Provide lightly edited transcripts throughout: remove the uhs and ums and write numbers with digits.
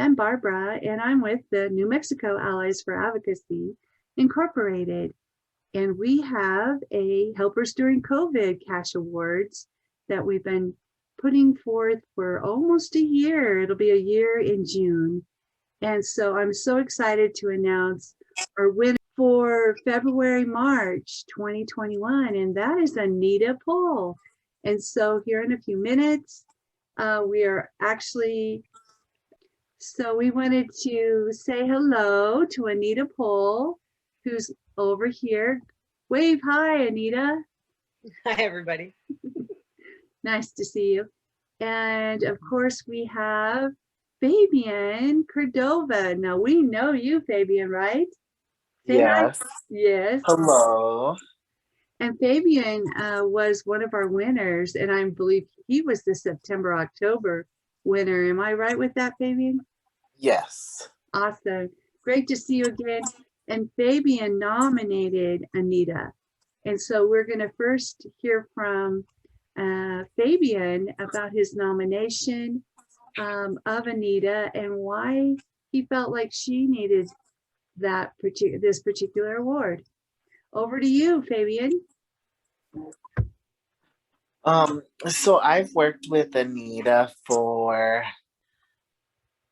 I'm Barbara, and I'm with the New Mexico Allies for Advocacy Incorporated. And we have a Helpers During COVID Cash Awards that we've been putting forth for almost a year. It'll be a year in June. And so I'm so excited to announce our winner for February, March 2021, and that is Anita Pohl. And so here in a few minutes, we are actually, so we wanted to say hello to Anita Pohl, who's over here. Wave hi, Anita. Hi, everybody. Nice to see you. And of course, we have Fabian Cordova. Now, we know you, Fabian, right? Say Yes. hi. Yes. Hello. And Fabian was one of our winners, and I believe he was the September-October winner. Am I right with that, Fabian? Yes. Awesome. Great to see you again. And Fabian nominated Anita. And so we're going to first hear from Fabian about his nomination of Anita and why he felt like she needed this particular award. Over to you, Fabian. So I've worked with Anita for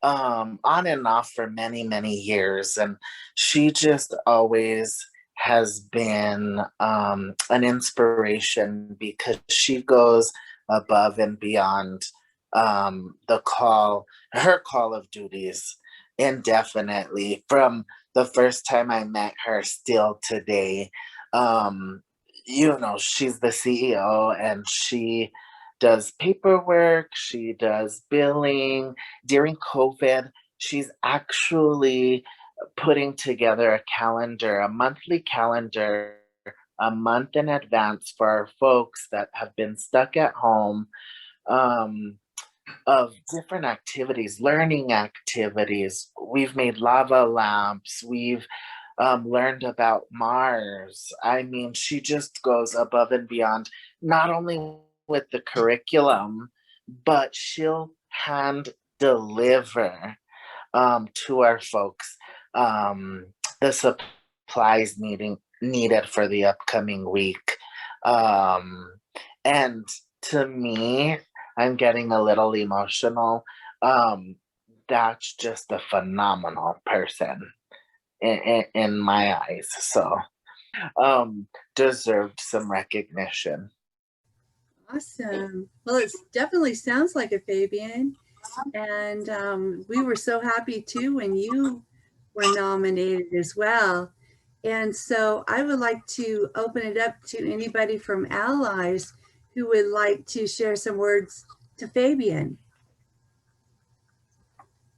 on and off for many, many years, and she just always has been an inspiration because she goes above and beyond her call of duties indefinitely from the first time I met her still today. She's the CEO and she does paperwork, she does billing. During COVID, she's actually putting together a calendar, a monthly calendar, a month in advance for our folks that have been stuck at home, of different activities, learning activities. We've made lava lamps. We've learned about Mars. I mean, she just goes above and beyond, not only with the curriculum, but she'll hand deliver to our folks the supplies needed for the upcoming week. And to me, I'm getting a little emotional. That's just a phenomenal person in my eyes. So deserved some recognition. Awesome. Well, it definitely sounds like a Fabian. And we were so happy too when you were nominated as well. And so I would like to open it up to anybody from Allies who would like to share some words to Fabian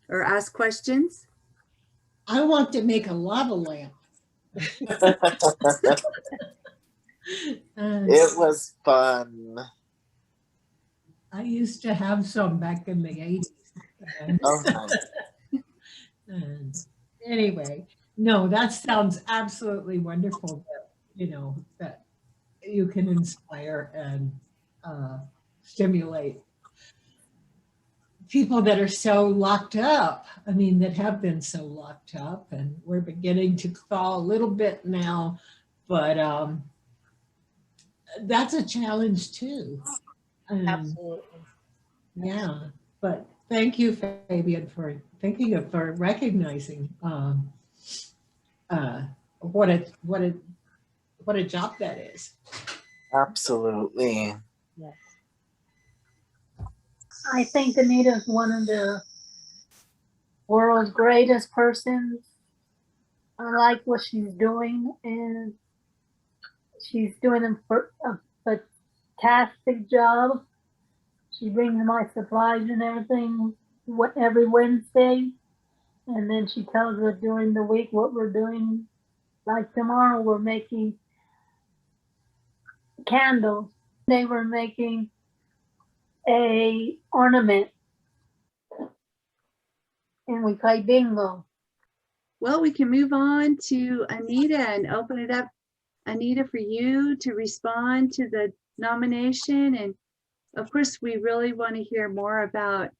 or ask questions. I want to make a lava lamp. It was fun. I used to have some back in the 80s. And anyway, no, that sounds absolutely wonderful that, that you can inspire and stimulate people that are so locked up. I mean, that have been so locked up, and we're beginning to thaw a little bit now, but that's a challenge too. Absolutely. Yeah, but thank you, Fabian, for recognizing what a job that is. Absolutely. Yes. I think Anita is one of the world's greatest persons. I like what she's doing, and she's doing a fantastic job. She brings my supplies and everything every Wednesday, and then she tells us during the week what we're doing. Like tomorrow, we're making candles. They were making a ornament, and we play bingo. Well, we can move on to Anita and open it up, Anita, for you to respond to the nomination. And of course, we really want to hear more about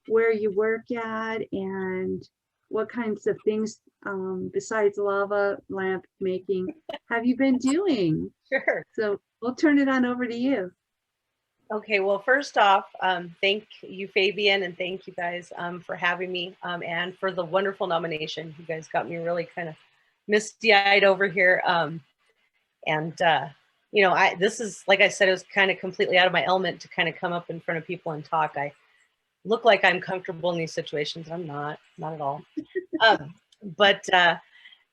where you work at and what kinds of things besides lava lamp making have you been doing? Sure. So we'll turn it on over to you. Okay, well, first off, thank you, Fabian, and thank you guys for having me and for the wonderful nomination. You guys got me really kind of misty-eyed over here. You know, this is, like I said, it was kind of completely out of my element to kind of come up in front of people and talk. I look like I'm comfortable in these situations. I'm not at all. But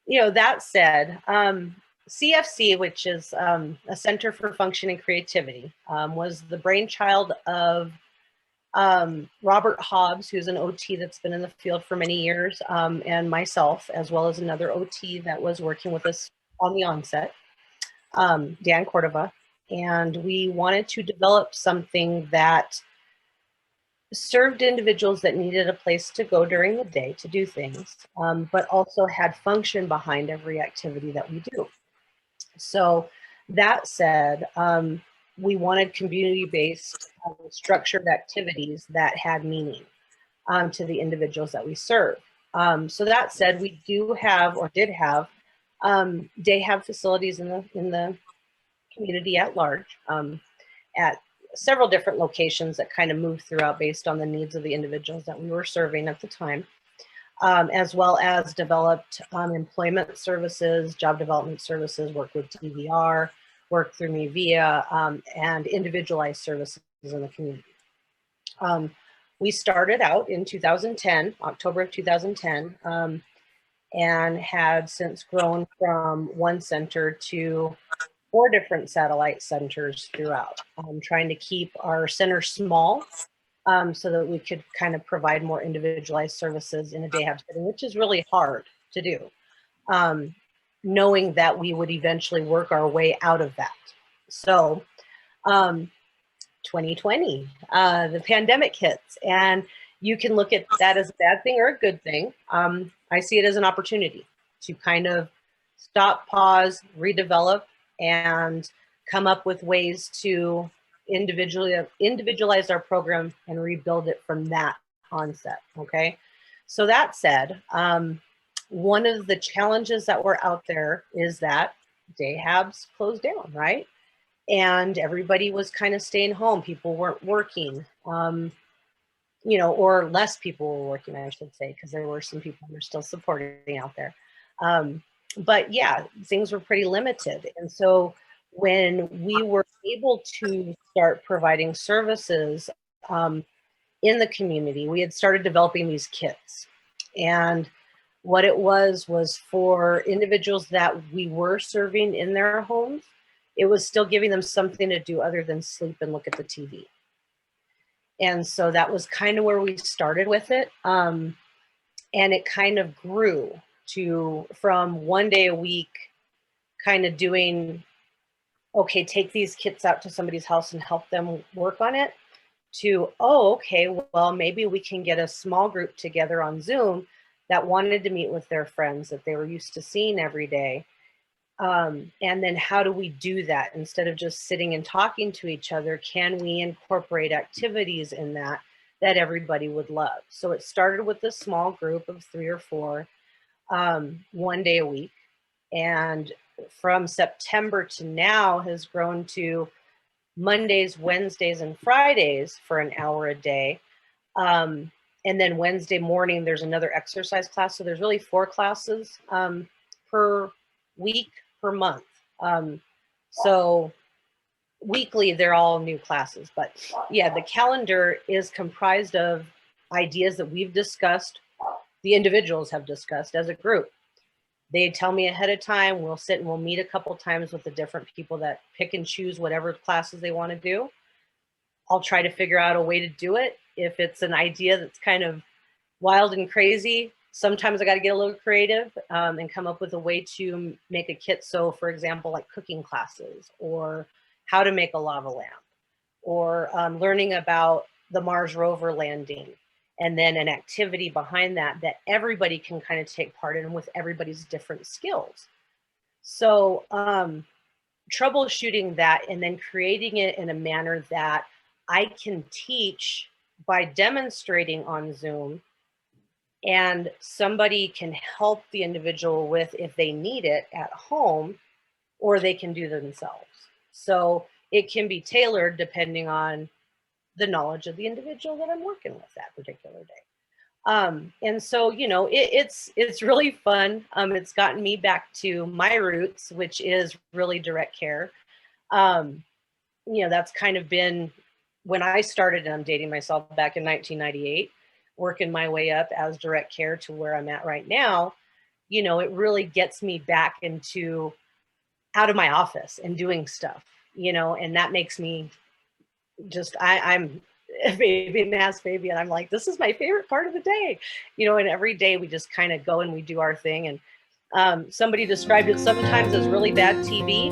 you know, that said, CFC, which is a Center for Function and Creativity, was the brainchild of Robert Hobbs, who's an OT that's been in the field for many years, and myself, as well as another OT that was working with us on the onset, Dan Cordova. And we wanted to develop something that served individuals that needed a place to go during the day to do things, but also had function behind every activity that we do. So that said, we wanted community-based structured activities that had meaning to the individuals that we serve. So that said, we do have, or did have, day have facilities in the community at large, at several different locations that kind of moved throughout based on the needs of the individuals that we were serving at the time, as well as developed employment services, job development services, work with DVR, work through me via, and individualized services in the community. We started out in 2010, October of 2010, and had since grown from one center to 4 different satellite centers throughout, trying to keep our center small so that we could kind of provide more individualized services in a day hab setting, which is really hard to do, knowing that we would eventually work our way out of that. So 2020, the pandemic hits, and you can look at that as a bad thing or a good thing. I see it as an opportunity to kind of stop, pause, redevelop, and come up with ways to individualize our program and rebuild it from that onset, okay? So that said, one of the challenges that were out there is that day habs closed down, right? And everybody was kind of staying home. People weren't working, you know, or less people were working, I should say, because there were some people who were still supporting out there. But yeah, things were pretty limited. And so when we were able to start providing services in the community, we had started developing these kits. And what it was for individuals that we were serving in their homes, it was still giving them something to do other than sleep and look at the TV. And so that was kind of where we started with it. And it kind of grew from 1 day a week, kind of doing, okay, take these kits out to somebody's house and help them work on it, to, oh, okay, well, maybe we can get a small group together on Zoom that wanted to meet with their friends that they were used to seeing every day. And then how do we do that? Instead of just sitting and talking to each other, can we incorporate activities in that everybody would love? So it started with a small group of 3 or 4, 1 day a week. And from September to now has grown to Mondays, Wednesdays, and Fridays for an hour a day. And then Wednesday morning, there's another exercise class. So there's really 4 classes per week, per month. So weekly, they're all new classes. But yeah, the calendar is comprised of ideas that we've discussed, the individuals have discussed as a group. They tell me ahead of time, we'll sit and we'll meet a couple times with the different people that pick and choose whatever classes they want to do. I'll try to figure out a way to do it. If it's an idea that's kind of wild and crazy, sometimes I got to get a little creative and come up with a way to make a kit. So for example, like cooking classes, or how to make a lava lamp, or learning about the Mars rover landing, and then an activity behind that everybody can kind of take part in with everybody's different skills. So troubleshooting that and then creating it in a manner that I can teach by demonstrating on Zoom, and somebody can help the individual with if they need it at home, or they can do themselves. So it can be tailored depending on the knowledge of the individual that I'm working with that particular day. And so, you know, it's really fun. It's gotten me back to my roots, which is really direct care. You know, that's kind of been when I started, and I'm dating myself, back in 1998, working my way up as direct care to where I'm at right now. You know, it really gets me back into out of my office and doing stuff, you know, and that makes me just, I'm a baby, mass baby. And I'm like, this is my favorite part of the day, you know, and every day we just kind of go and we do our thing. And somebody described it sometimes as really bad TV,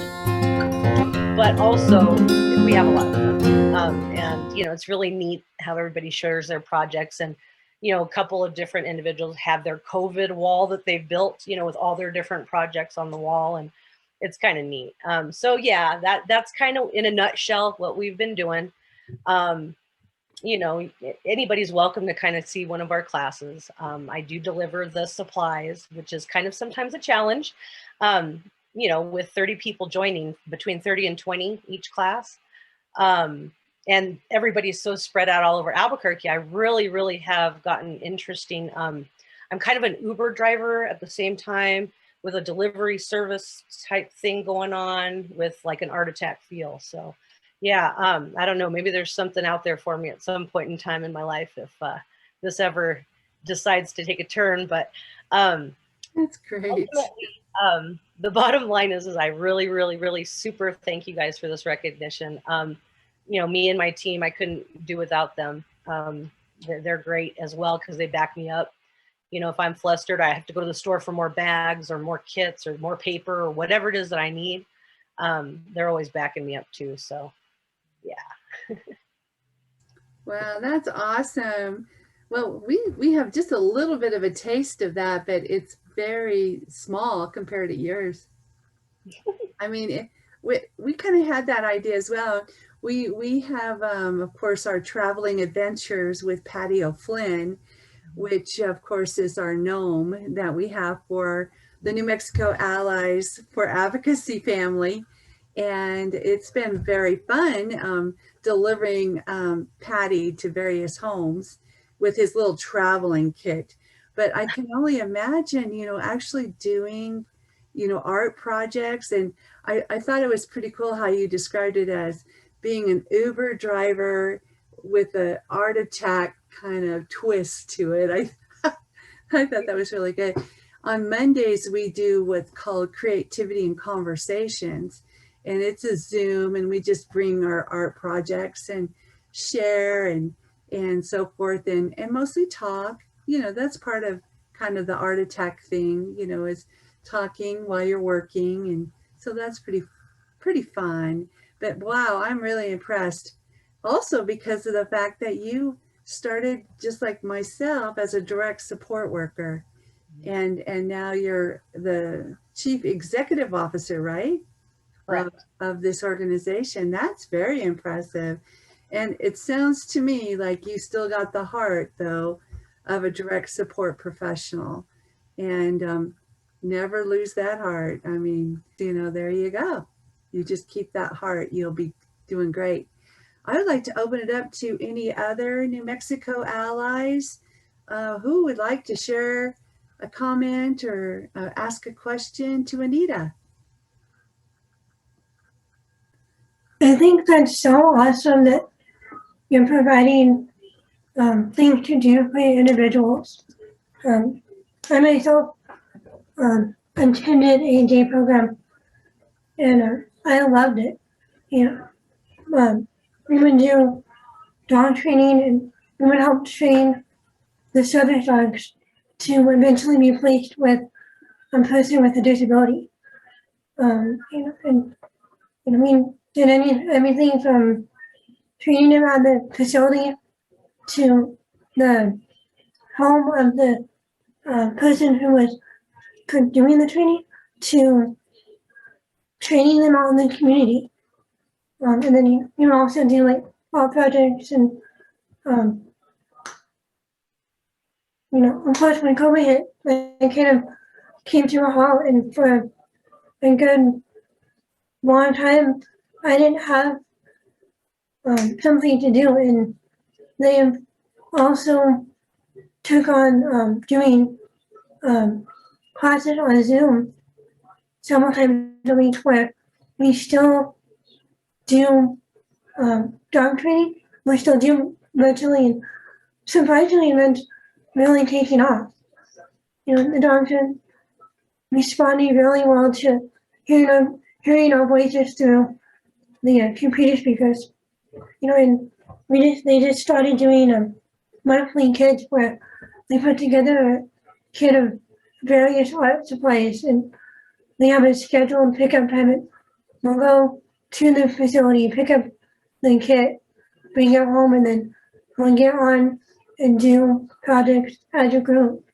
but also we have a lot of fun. And, you know, it's really neat how everybody shares their projects. And, you know, a couple of different individuals have their COVID wall that they've built, you know, with all their different projects on the wall. And it's kind of neat. So yeah, that's kind of in a nutshell what we've been doing. You know, anybody's welcome to kind of see one of our classes. I do deliver the supplies, which is kind of sometimes a challenge, you know, with 30 people joining, between 30 and 20 each class. And everybody's so spread out all over Albuquerque. I really have gotten interesting. I'm kind of an Uber driver at the same time, with a delivery service type thing going on with like an art attack feel. So yeah, I don't know, maybe there's something out there for me at some point in time in my life if this ever decides to take a turn. But That's great. The bottom line is I really super thank you guys for this recognition. You know, me and my team, I couldn't do without them. They're great as well because they back me up. You know, if I'm flustered, I have to go to the store for more bags or more kits or more paper or whatever it is that I need. They're always backing me up too. So, yeah. Wow, that's awesome. Well, we have just a little bit of a taste of that, but it's very small compared to yours. I mean, we kind of had that idea as well. We have, of course, our traveling adventures with Patty O'Flynn, which of course is our gnome that we have for the New Mexico Allies for Advocacy family. And it's been very fun delivering Patty to various homes with his little traveling kit. But I can only imagine, you know, actually doing, you know, art projects. And I thought it was pretty cool how you described it as being an Uber driver with an art attack kind of twist to it. I thought that was really good. On Mondays, we do what's called Creativity and Conversations. And it's a Zoom, and we just bring our art projects and share and so forth, and mostly talk. You know, that's part of kind of the art attack thing, you know, is talking while you're working. And so that's pretty fun. But wow, I'm really impressed. Also because of the fact that you started just like myself as a direct support worker. And now you're the chief executive officer, right? Of this organization. That's very impressive. And it sounds to me like you still got the heart, though, of a direct support professional. And never lose that heart. I mean, you know, there you go. You just keep that heart. You'll be doing great. I would like to open it up to any other New Mexico allies who would like to share a comment or ask a question to Anita. I think that's so awesome that you're providing things to do for individuals. I myself attended a day program, and I loved it. You know, we would do dog training, and we would help train the service dogs to eventually be placed with a person with a disability. You know, and you know, we did everything from training them at the facility to the home of the person who was doing the training to training them out in the community. And then you also do like fall projects and And plus when COVID hit, I kind of came to a halt, and for a good long time, I didn't have something to do, and they also took on doing classes on Zoom several times a week where we still do dog training. We still do virtually, and surprisingly, it's really taking off. The dogs are responding really well to hearing our voices through the computer speakers. And they just started doing monthly kits where they put together a kit of various art supplies, and they have a scheduled pickup time. We'll go to the facility, pick up the kit, bring it home, and then we'll get on and do projects as a group.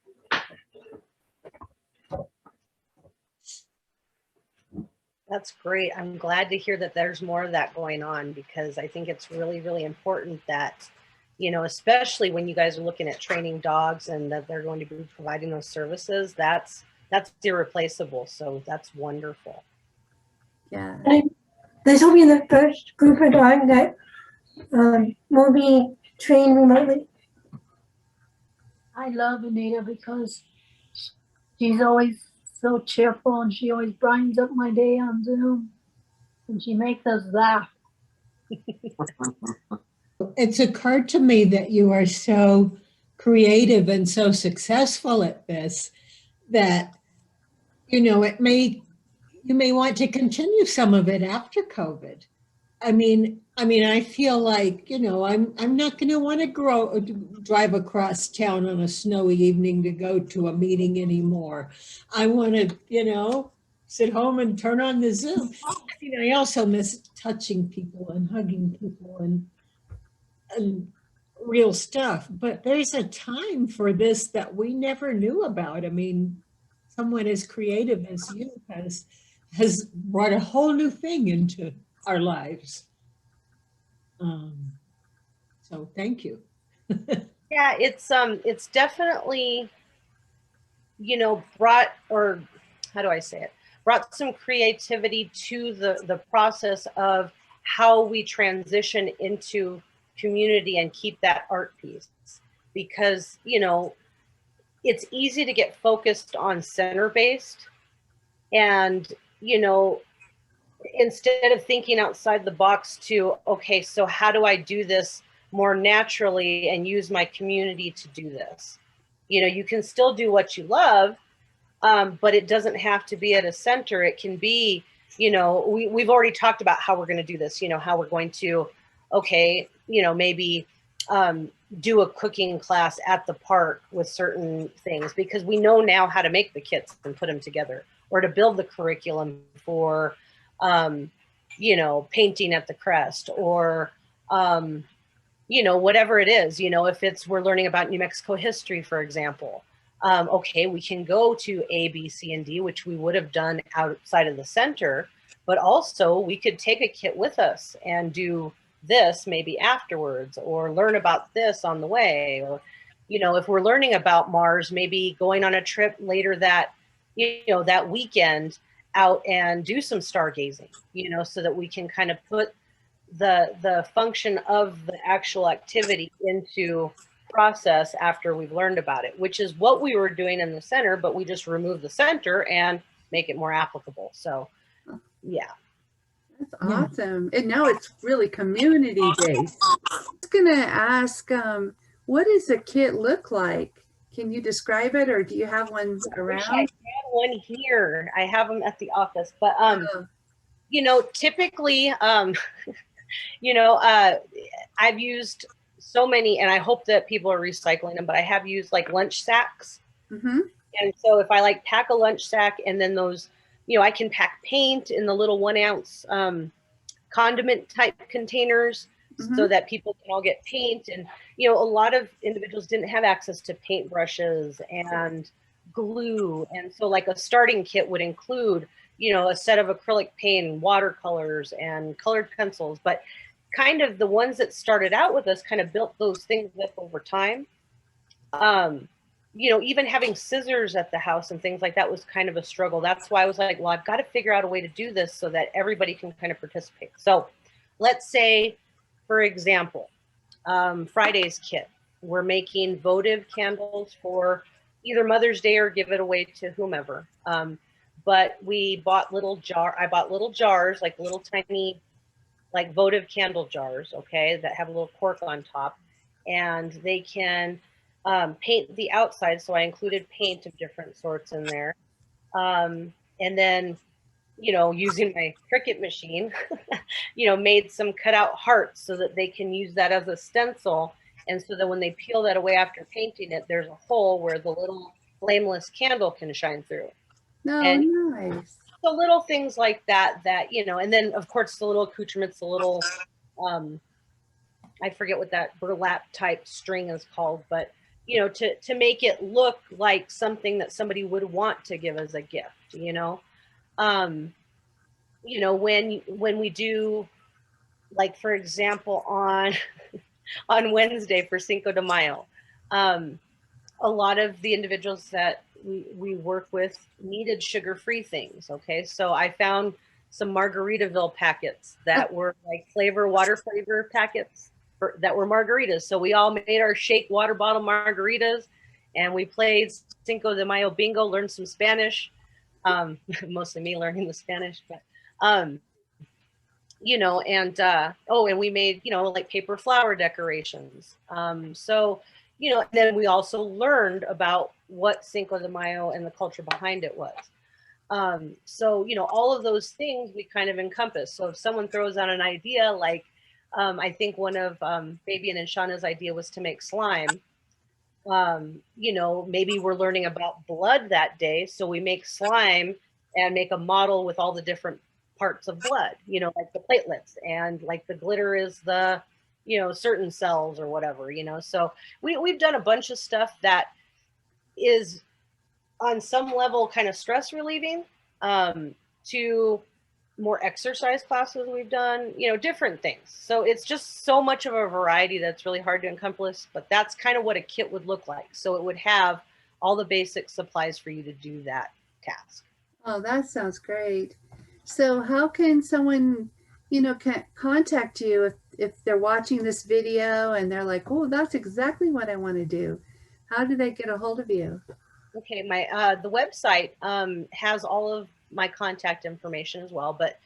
That's great. I'm glad to hear that there's more of that going on, because I think it's really, really important that, especially when you guys are looking at training dogs and that they're going to be providing those services, that's irreplaceable. So that's wonderful. Yeah. This will be the first group of dogs that will be trained remotely. I love Anita because she's always so cheerful, and she always brightens up my day on Zoom, and she makes us laugh. It's occurred to me that you are so creative and so successful at this that, you may want to continue some of it after COVID. I mean, I feel like, I'm not going to want to drive across town on a snowy evening to go to a meeting anymore. I want to, sit home and turn on the Zoom. I also miss touching people and hugging people and real stuff. But there's a time for this that we never knew about. I mean, someone as creative as you has brought a whole new thing into our lives. So thank you. Yeah, it's definitely, brought, or how do I say it? Brought some creativity to the process of how we transition into community and keep that art piece, because, it's easy to get focused on center based, and, instead of thinking outside the box to, okay, so how do I do this more naturally and use my community to do this? You can still do what you love, but it doesn't have to be at a center. It can be, we've already talked about how we're going to do this, how we're going to, okay, maybe do a cooking class at the park with certain things, because we know now how to make the kits and put them together, or to build the curriculum for, painting at the crest, or, whatever it is, if we're learning about New Mexico history, for example, okay, we can go to A, B, C, and D, which we would have done outside of the center, but also we could take a kit with us and do this maybe afterwards, or learn about this on the way, or, if we're learning about Mars, maybe going on a trip later that weekend out and do some stargazing, so that we can kind of put the function of the actual activity into process after we've learned about it, which is what we were doing in the center, but we just remove the center and make it more applicable. So, yeah. That's awesome. And now it's really community based. I was going to ask, what does a kit look like? Can you describe it, or do you have one around? I had one here. I have them at the office, but typically, I've used so many, and I hope that people are recycling them, but I have used like lunch sacks. Mm-hmm. And so if I pack a lunch sack, and then those, I can pack paint in the little 1 ounce condiment type containers, mm-hmm. so that people can all get paint. And, a lot of individuals didn't have access to paint brushes and glue. And so like a starting kit would include, a set of acrylic paint, watercolors, and colored pencils. But kind of the ones that started out with us kind of built those things up over time. you know, even having scissors at the house and things like that was kind of a struggle. That's why I was like, well, I've got to figure out a way to do this so that everybody can kind of participate. So let's say, for example, Friday's kit, we're making votive candles for either Mother's Day or give it away to whomever. But we bought I bought little jars, like little tiny, like votive candle jars, okay, that have a little cork on top, and they can paint the outside. So I included paint of different sorts in there. And then, you know, using my Cricut machine, you know, made some cutout hearts so that they can use that as a stencil. And so that when they peel that away after painting it, there's a hole where the little flameless candle can shine through. No, And nice. so little things like that, you know, and then of course the little accoutrements, the little, I forget what that burlap type string is called, but you know, to make it look like something that somebody would want to give as a gift, you know. You know, when we do, like, for example, on on Wednesday for Cinco de Mayo, a lot of the individuals that we work with needed sugar-free things. Okay, so I found some Margaritaville packets that were like water flavor packets that were margaritas. So we all made our shake water bottle margaritas, and we played Cinco de Mayo bingo, learned some Spanish. Mostly me learning the Spanish, but you know, and and we made, you know, like paper flower decorations. So, you know, and then we also learned about what Cinco de Mayo and the culture behind it was. So, you know, all of those things we kind of encompass. So if someone throws out an idea, like I think one of Fabian and Shauna's idea was to make slime. You know, maybe we're learning about blood that day, so we make slime and make a model with all the different parts of blood, you know, like the platelets, and like the glitter is the, you know, certain cells or whatever, you know. So we've done a bunch of stuff that is on some level kind of stress relieving, to more exercise classes we've done, you know, different things. So it's just so much of a variety that's really hard to encompass, but that's kind of what a kit would look like. So it would have all the basic supplies for you to do that task. Oh, that sounds great. So how can someone, you know, contact you if they're watching this video and they're like, oh, that's exactly what I want to do? How do they get a hold of you? Okay, my the website has all of my contact information as well, but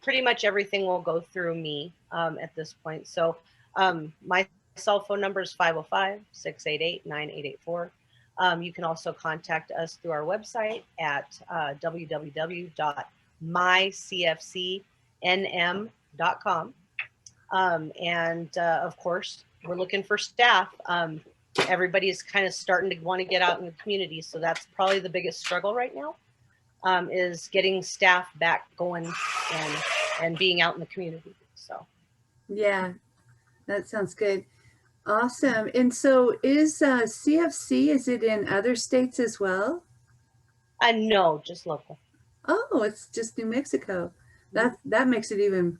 pretty much everything will go through me at this point. So my cell phone number is 505-688-9884. You can also contact us through our website at www.mycfcnm.com. And of course, we're looking for staff. Everybody's kind of starting to want to get out in the community. So that's probably the biggest struggle right now, is getting staff back going and being out in the community. So. Yeah, that sounds good. Awesome. And so is CFC, is it in other states as well? No, just local. Oh, it's just New Mexico. That makes it even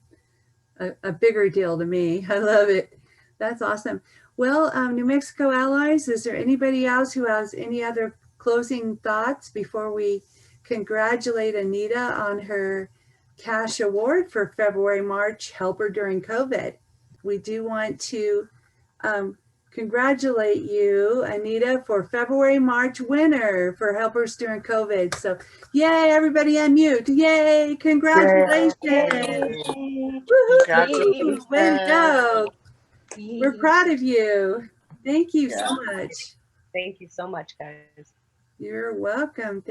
a bigger deal to me. I love it. That's awesome. Well, New Mexico Allies, is there anybody else who has any other closing thoughts before we congratulate Anita on her cash award for February, March Helper During COVID? We do want to congratulate you, Anita, for February, March winner for Helpers During COVID. So yay, everybody unmute. Yay, congratulations. Yay. Woohoo. Way to go. We're proud of you. Thank you so much. Thank you so much, guys. You're welcome.